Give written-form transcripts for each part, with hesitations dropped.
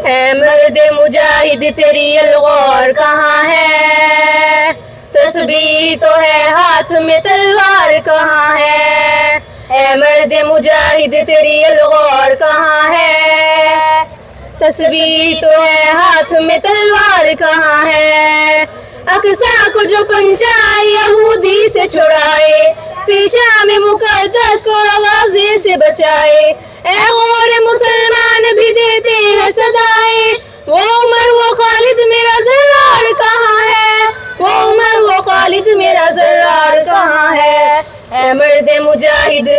اے مرد مجاہد تیری الغار کہاں ہے؟ تسبیح تو ہے ہاتھ میں تلوار کہاں ہے؟ اے مرد مجاہد تیری الغار کہاں ہے؟ تسبیح تو ہے ہاتھ میں تلوار کہاں ہے؟ اقصیٰ کو جو پنچائے یہودی سے چھڑائے، پھر شام مقدس کو روازے سے بچائے، اے غور مسلمان بھی دیتے ہیں صدائے، وہ عمر وہ خالد میرا زرار کہاں ہے؟ وہ عمر وہ خالد میرا زرار کہاں ہے؟ اے مرد مجاہد،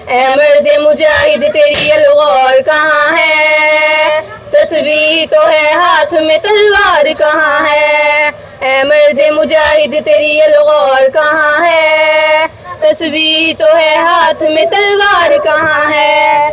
اے مرد مجاہد تیری الغار کہاں ہے؟ تسبیح تو ہے ہاتھ میں تلوار کہاں ہے؟ اے مرد مجاہد تیری الغار کہاں ہے؟ تسبیح تو ہے ہاتھ میں تلوار کہاں ہے؟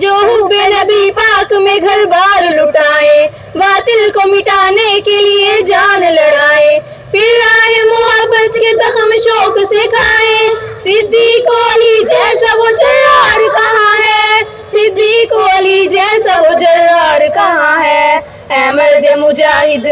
جو حب نبی پاک میں گھر بار لٹائے، باطل کو مٹانے کے لیے جان لڑائے، پھر راہ محبت کے زخم شوق سے کھائے، صدیق و علی جیسا وہ جرار کہاں ہے؟ صدیق و علی جیسا وہ جرار کہاں ہے؟ اے مرد مجاہد،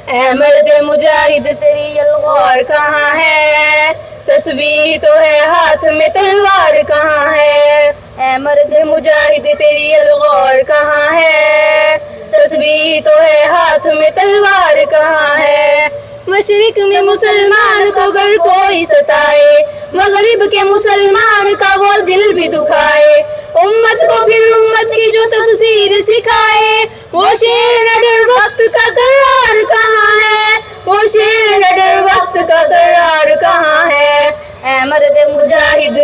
اے مرد مجاہد تیری الغار کہاں ہے؟ تسبیح تو ہے ہاتھ میں تلوار کہاں ہے؟ اے مرد مجاہد تیری الغار کہاں ہے؟ تسبیح تو ہے ہاتھ میں تلوار کہاں ہے؟ مشرق میں مسلمان کو گر کوئی ستائے، مغرب کے مسلمان کا وہ دل بھی دکھائے، امت کو پھر امت کی جو تفسیر سکھائے، وہ شیر نہ ڈر وقت کا قرار کہاں ہے؟ وہ شیر نہ ڈر وقت کا قرار کہاں ہے؟ اے مرد مجاہد،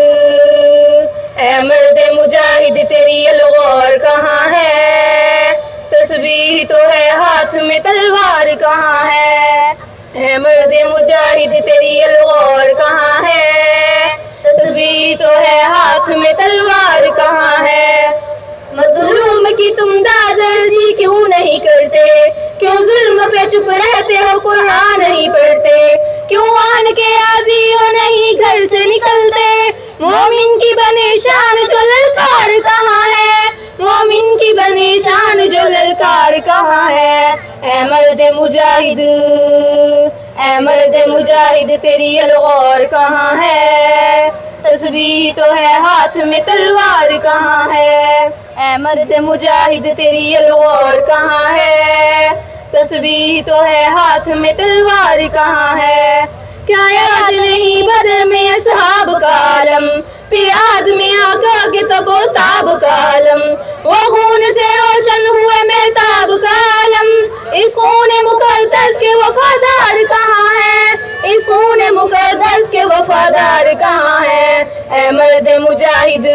اے مرد مجاہد تیری الغار کہاں ہے؟ تسبیح تو ہے ہاتھ میں تلوار کہاں ہے؟ اے مرد مجاہد تیری الغار کہاں ہے؟ تسبیح تو ہے ہاتھ میں تلوار کہاں ہے؟ مظلوم کی تم دادرسی کیوں نہیں کرتے؟ کیوں ظلم پہ چپ رہتے ہو، قرآن نہیں پڑھتے؟ کیوں آن کے عادی ہو نہیں گھر سے نکلتے؟ مومن کی بنے شان جو للکار کہاں ہے؟ مومن کی بنے شان جو للکار کہاں ہے؟ اے مرد مجاہد، اے مرد مجاہد تیری الغار کہاں ہے؟ تسبیح تو ہے ہاتھ میں تلوار کہاں ہے؟ اے مرد مجاہد تیری الغار کہاں ہے؟ تسبیح تو ہے ہاتھ میں تلوار کہاں ہے؟ کیا یاد نہیں بدر میں اصحاب کا عالم، پھر عاد میں آقا کے تب و تاب کا عالم، وہ خون سے روشن ہوئے مہتاب کا عالم، اس خون مقدس کے وفادار کہاں ہے؟ اس خون مقدس کے وفادار کہاں ہے؟ اے مرد مجاہد،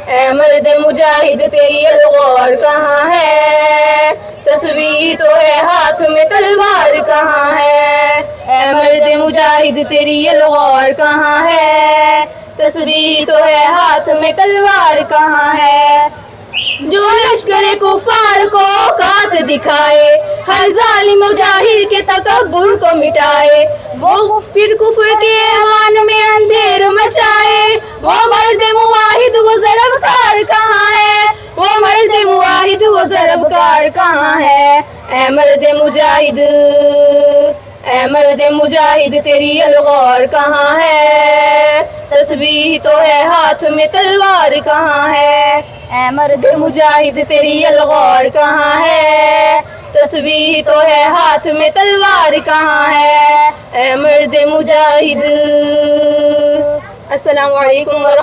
اے مرد مجاہد تیری الغار کہاں ہے؟ تسبیح تو ہے ہاتھ میں تلوار کہاں ہے؟ اے مرد مجاہد تیری الغار کہاں ہے؟ تسبیح تو ہے ہاتھ میں تلوار کہاں ہے؟ جو لشکر کفار کو اوقات دکھائے، ہر ظالم و جاہل کے تکبر کو مٹائے، وہ پھر کفر کے ایوان میں اندھیر مچائے، وہ مرد مواحد وہ ضربکار کہاں ہے؟ وہ مرد مواحد وہ ضربکار کہاں ہے؟ اے مرد مجاہد، اے مرد مجاہد تیری الغار کہاں ہے؟ تسبیح تو ہے ہاتھ میں تلوار کہاں ہے؟ اے مرد مجاہد تیری الغار کہاں ہے؟ تسبیح تو ہے ہاتھ میں تلوار کہاں ہے؟ اے مرد مجاہد۔ السلام علیکم ورحمۃ